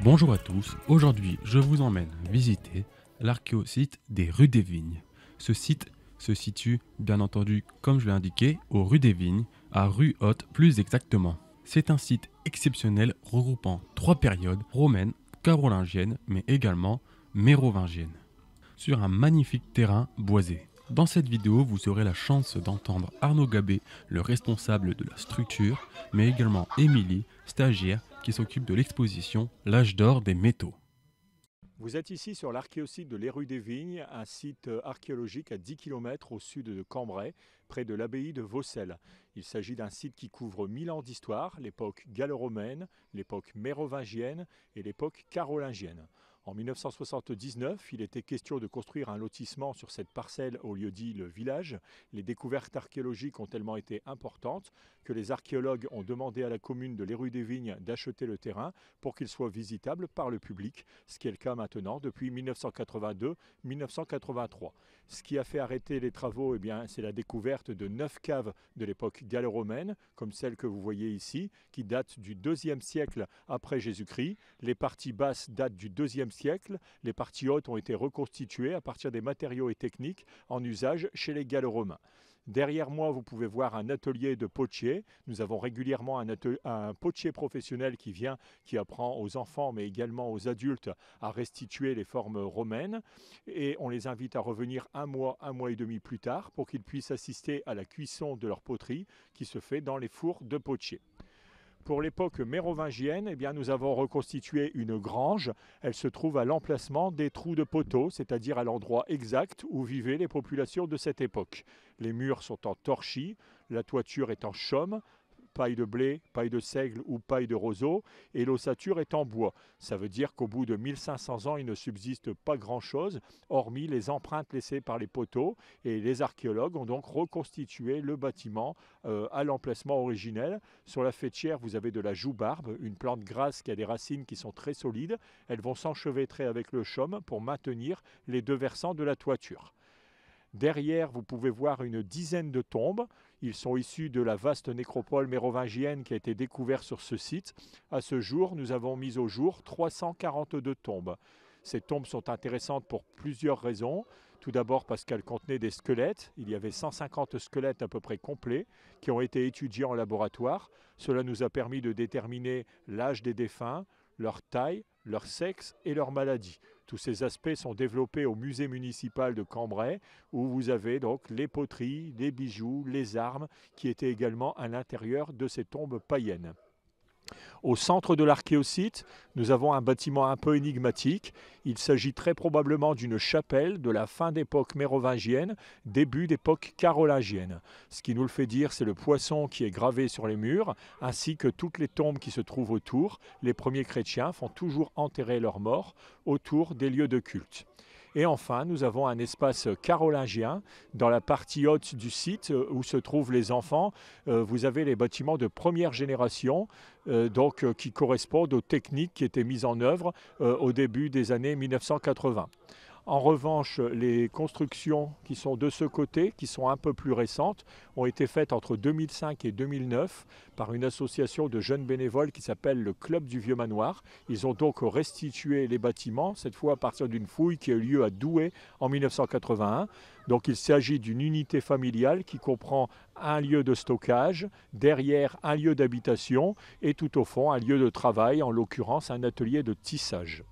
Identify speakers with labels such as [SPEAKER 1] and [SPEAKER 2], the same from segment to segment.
[SPEAKER 1] Bonjour à tous, aujourd'hui je vous emmène visiter l'archéosite des Rues des Vignes. Ce site se situe bien entendu, comme je l'ai indiqué, aux Rues des Vignes, à Rue Haute plus exactement. C'est un site exceptionnel regroupant trois périodes romaines, carolingiennes, mais également mérovingiennes, sur un magnifique terrain boisé. Dans cette vidéo, vous aurez la chance d'entendre Arnaud Gabé, le responsable de la structure, mais également Émilie, stagiaire, qui s'occupe de l'exposition L'âge d'or des métaux.
[SPEAKER 2] Vous êtes ici sur l'archéosite de Les Rues des Vignes, un site archéologique à 10 km au sud de Cambrai, près de l'abbaye de Vaucelles. Il s'agit d'un site qui couvre 1000 ans d'histoire, l'époque gallo-romaine, l'époque mérovingienne et l'époque carolingienne. En 1979, il était question de construire un lotissement sur cette parcelle au lieu dit le village. Les découvertes archéologiques ont tellement été importantes que les archéologues ont demandé à la commune de Les Rues des Vignes d'acheter le terrain pour qu'il soit visitable par le public, ce qui est le cas maintenant depuis 1982-1983. Ce qui a fait arrêter les travaux, c'est la découverte de 9 caves de l'époque gallo-romaine, comme celle que vous voyez ici, qui date du IIe siècle après Jésus-Christ. Les parties basses datent du IIe siècle, les parties hautes ont été reconstituées à partir des matériaux et techniques en usage chez les gallo-romains. Derrière moi, vous pouvez voir un atelier de potier. Nous avons régulièrement un potier professionnel qui vient, qui apprend aux enfants, mais également aux adultes, à restituer les formes romaines. Et on les invite à revenir un mois et demi plus tard pour qu'ils puissent assister à la cuisson de leur poterie qui se fait dans les fours de potier. Pour l'époque mérovingienne, nous avons reconstitué une grange. Elle se trouve à l'emplacement des trous de poteaux, c'est-à-dire à l'endroit exact où vivaient les populations de cette époque. Les murs sont en torchis, la toiture est en chaume, paille de blé, paille de seigle ou paille de roseau, et l'ossature est en bois. Ça veut dire qu'au bout de 1500 ans, il ne subsiste pas grand-chose, hormis les empreintes laissées par les poteaux, et les archéologues ont donc reconstitué le bâtiment à l'emplacement originel. Sur la faîtière, vous avez de la joubarbe, une plante grasse qui a des racines qui sont très solides. Elles vont s'enchevêtrer avec le chaume pour maintenir les deux versants de la toiture. Derrière, vous pouvez voir une dizaine de tombes. Ils sont issus de la vaste nécropole mérovingienne qui a été découverte sur ce site. À ce jour, nous avons mis au jour 342 tombes. Ces tombes sont intéressantes pour plusieurs raisons. Tout d'abord parce qu'elles contenaient des squelettes. Il y avait 150 squelettes à peu près complets qui ont été étudiés en laboratoire. Cela nous a permis de déterminer l'âge des défunts, leur taille, leur sexe et leur maladie. Tous ces aspects sont développés au musée municipal de Cambrai, où vous avez donc les poteries, les bijoux, les armes, qui étaient également à l'intérieur de ces tombes païennes. Au centre de l'archéosite, nous avons un bâtiment un peu énigmatique. Il s'agit très probablement d'une chapelle de la fin d'époque mérovingienne, début d'époque carolingienne. Ce qui nous le fait dire, c'est le poisson qui est gravé sur les murs, ainsi que toutes les tombes qui se trouvent autour. Les premiers chrétiens font toujours enterrer leurs morts autour des lieux de culte. Et enfin, nous avons un espace carolingien dans la partie haute du site où se trouvent les enfants. Vous avez les bâtiments de première génération qui correspondent aux techniques qui étaient mises en œuvre au début des années 1980. En revanche, les constructions qui sont de ce côté, qui sont un peu plus récentes, ont été faites entre 2005 et 2009 par une association de jeunes bénévoles qui s'appelle le Club du Vieux Manoir. Ils ont donc restitué les bâtiments, cette fois à partir d'une fouille qui a eu lieu à Douai en 1981. Donc il s'agit d'une unité familiale qui comprend un lieu de stockage, derrière un lieu d'habitation et tout au fond un lieu de travail, en l'occurrence un atelier de tissage.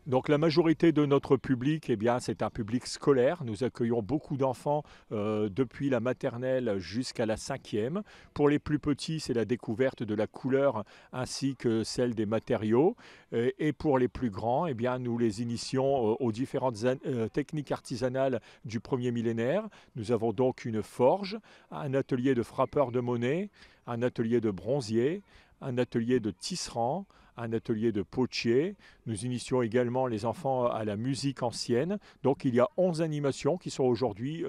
[SPEAKER 2] Donc la majorité de notre public, c'est un public scolaire. Nous accueillons beaucoup d'enfants depuis la maternelle jusqu'à la 5e. Pour les plus petits, c'est la découverte de la couleur ainsi que celle des matériaux. Et pour les plus grands, nous les initions aux différentes techniques artisanales du premier millénaire. Nous avons donc une forge, un atelier de frappeur de monnaie, un atelier de bronzier, un atelier de tisserand, un atelier de potier. Nous initions également les enfants à la musique ancienne. Donc il y a 11 animations qui sont aujourd'hui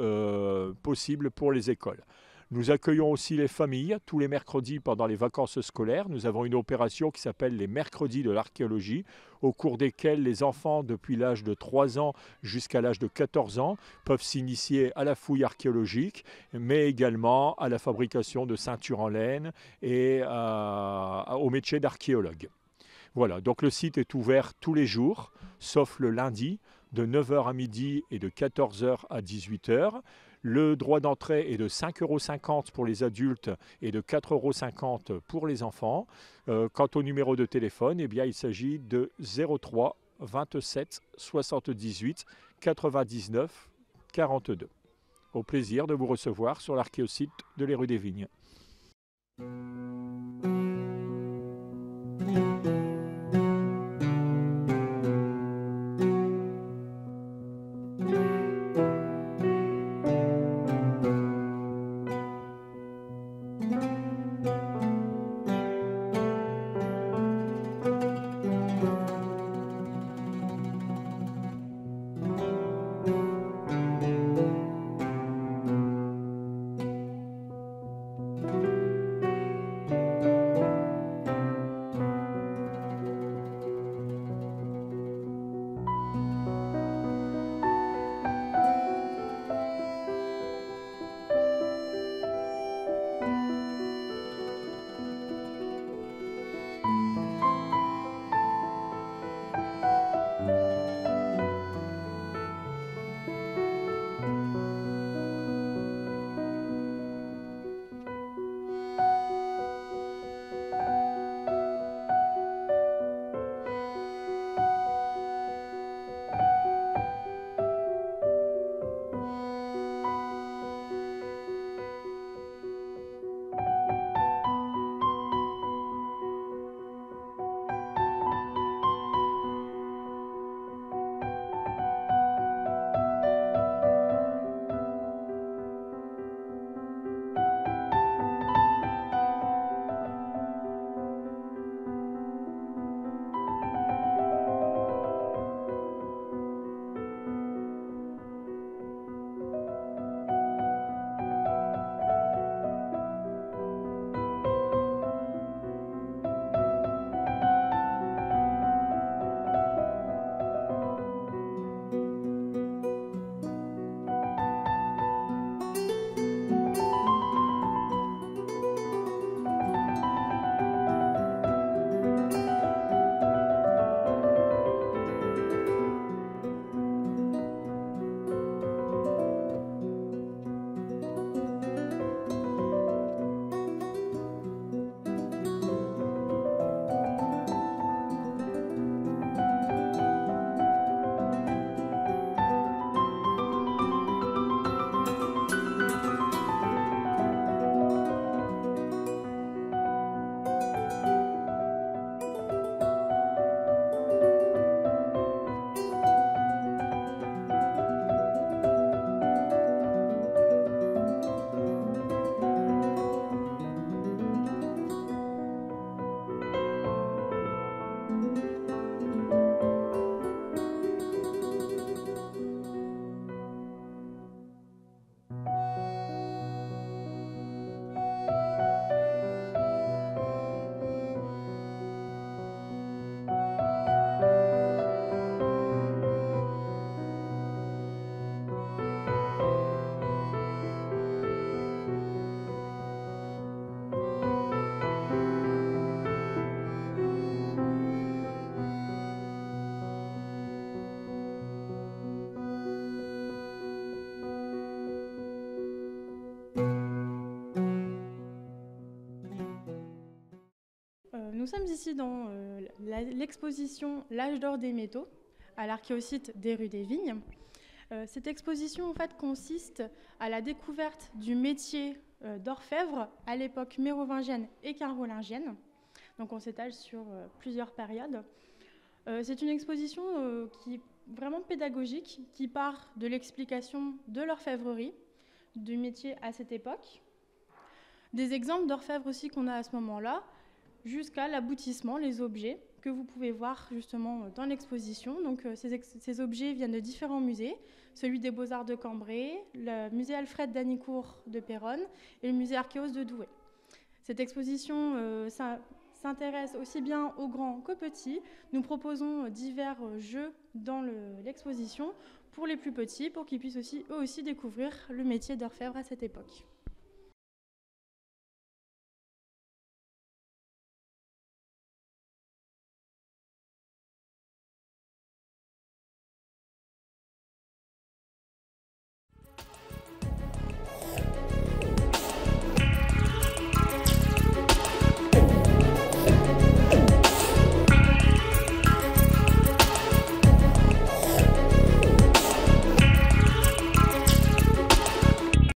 [SPEAKER 2] possibles pour les écoles. Nous accueillons aussi les familles tous les mercredis pendant les vacances scolaires. Nous avons une opération qui s'appelle les mercredis de l'archéologie, au cours desquels les enfants depuis l'âge de 3 ans jusqu'à l'âge de 14 ans peuvent s'initier à la fouille archéologique, mais également à la fabrication de ceintures en laine et au métier d'archéologue. Voilà, donc le site est ouvert tous les jours, sauf le lundi, de 9 h à midi et de 14 h à 18 h. Le droit d'entrée est de 5,50 € pour les adultes et de 4,50 € pour les enfants. Quant au numéro de téléphone, eh bien, il s'agit de 03 27 78 99 42. Au plaisir de vous recevoir sur l'archéosite de les Rues des Vignes.
[SPEAKER 3] Nous sommes ici dans l'exposition L'âge d'or des métaux à l'archéosite des Rues des Vignes. Cette exposition en fait consiste à la découverte du métier d'orfèvre à l'époque mérovingienne et carolingienne. Donc on s'étale sur plusieurs périodes. C'est une exposition qui est vraiment pédagogique, qui part de l'explication de l'orfèvrerie, du métier à cette époque, des exemples d'orfèvre aussi qu'on a à ce moment-là, jusqu'à l'aboutissement, les objets que vous pouvez voir justement dans l'exposition. Donc ces objets viennent de différents musées, celui des Beaux-Arts de Cambrai, le musée Alfred d'Anicourt de Péronne et le musée Archéos de Douai. Cette exposition s'intéresse aussi bien aux grands qu'aux petits. Nous proposons divers jeux dans l'exposition pour les plus petits, pour qu'ils puissent aussi, eux aussi découvrir le métier d'orfèvre à cette époque.